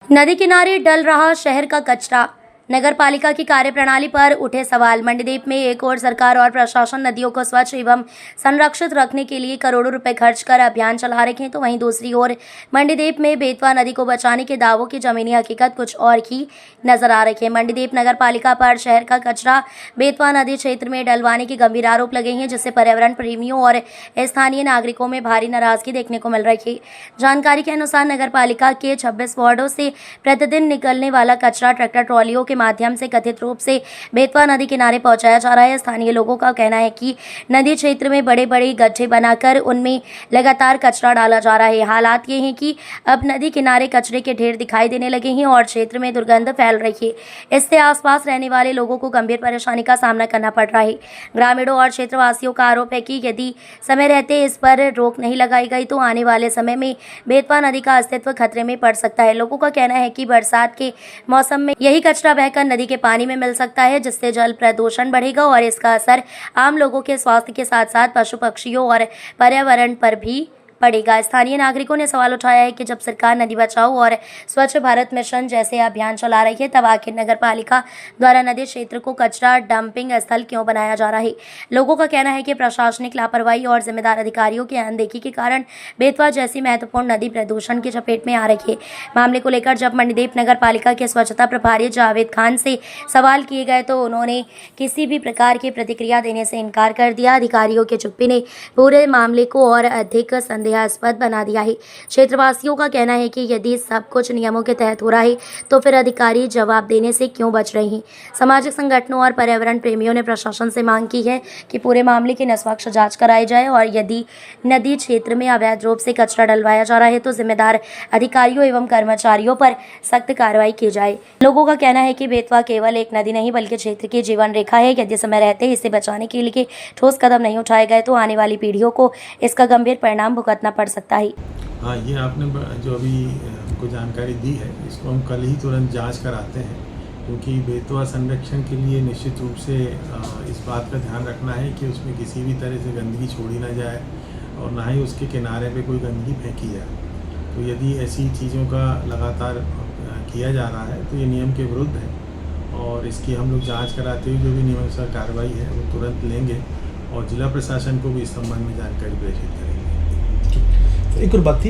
नदी किनारे डल रहा शहर का कचरा। नगर पालिका की कार्यप्रणाली पर उठे सवाल। मंडीदीप में एक ओर सरकार और प्रशासन नदियों को स्वच्छ एवं संरक्षित रखने के लिए करोड़ों रुपए खर्च कर अभियान चला रहे हैं, तो वहीं दूसरी ओर मंडीदीप में बेतवा नदी को बचाने के दावों की जमीनी हकीकत कुछ और ही नजर आ रही है। मंडीदीप नगर पालिका पर शहर का कचरा बेतवा नदी क्षेत्र में डलवाने के गंभीर आरोप लगे हैं, जिससे पर्यावरण प्रेमियों और स्थानीय नागरिकों में भारी नाराजगी देखने को मिल रही है। जानकारी के अनुसार नगर पालिका के 26 वार्डों से प्रतिदिन निकलने वाला कचरा ट्रैक्टर ट्रॉलियों के माध्यम से कथित रूप से बेतवा नदी किनारे पहुंचाया जा रहा है। स्थानीय लोगों का कहना है कि नदी क्षेत्र में बड़े बड़े गड्ढे बनाकर उनमें लगातार कचरा डाला जा रहा है। हालात ये हैं कि अब नदी किनारे कचरे के ढेर दिखाई देने लगे हैं और क्षेत्र में दुर्गंध फैल रही है। इससे आसपास रहने वाले लोगों को गंभीर परेशानी का सामना करना पड़ रहा है। ग्रामीणों और क्षेत्रवासियों का आरोप है कि यदि समय रहते इस पर रोक नहीं लगाई गई तो आने वाले समय में बेतवा नदी का अस्तित्व खतरे में पड़ सकता है। लोगों का कहना है कि बरसात के मौसम में यही कचरा बहकर नदी के पानी में मिल सकता है, जिससे जल प्रदूषण बढ़ेगा और इसका असर आम लोगों के स्वास्थ्य के साथ साथ पशु पक्षियों और पर्यावरण पर भी पड़ेगा। स्थानीय नागरिकों ने सवाल उठाया है कि जब सरकार नदी बचाओ और स्वच्छ भारत मिशन जैसे अभियान चला रही है, तब आखिर नगर पालिका द्वारा नदी क्षेत्र को कचरा डंपिंग स्थल क्यों बनाया जा रहा है। लोगों का कहना है कि प्रशासनिक लापरवाही और जिम्मेदार अधिकारियों की अनदेखी के कारण बेतवा जैसी महत्वपूर्ण नदी प्रदूषण की चपेट में आ रही है। मामले को लेकर जब मंडीदीप नगर पालिका के स्वच्छता प्रभारी जावेद खान से सवाल किए गए तो उन्होंने किसी भी प्रकार की प्रतिक्रिया देने से इनकार कर दिया। अधिकारियों की चुप्पी ने पूरे मामले को और अधिक संदेहास्पद बना दिया है। क्षेत्रवासियों का कहना है कि यदि सब कुछ नियमों के तहत हो रहा है तो फिर अधिकारी जवाब देने से क्यों बच रहे हैं। सामाजिक संगठनों और पर्यावरण प्रेमियों ने प्रशासन से मांग की है कि पूरे मामले की निष्पक्ष जांच कराई जाए और यदि नदी क्षेत्र में अवैध रूप से कचरा डलवाया जा रहा है तो जिम्मेदार अधिकारियों एवं कर्मचारियों पर सख्त कार्रवाई की जाए। लोगों का कहना है कि बेतवा केवल एक नदी नहीं बल्कि क्षेत्र की जीवन रेखा है। यदि समय रहते इसे बचाने के लिए ठोस कदम नहीं उठाए गए तो आने वाली पीढ़ियों को इसका गंभीर परिणाम भुगतना पड़ सकता है। हाँ, ये आपने जो अभी हमको जानकारी दी है, इसको हम कल ही तुरंत जांच कराते हैं, क्योंकि बेतवा संरक्षण के लिए निश्चित रूप से इस बात का ध्यान रखना है कि उसमें किसी भी तरह से गंदगी छोड़ी ना जाए और ना ही उसके किनारे पे कोई गंदगी फेंकी जाए। तो यदि ऐसी चीज़ों का लगातार किया जा रहा है तो ये नियम के विरुद्ध है और इसकी हम लोग जाँच कराते हुए जो भी नियमानुसार कार्रवाई है वो तुरंत लेंगे और जिला प्रशासन को भी इस संबंध में जानकारी प्रेषित करेंगे। एक और बात थी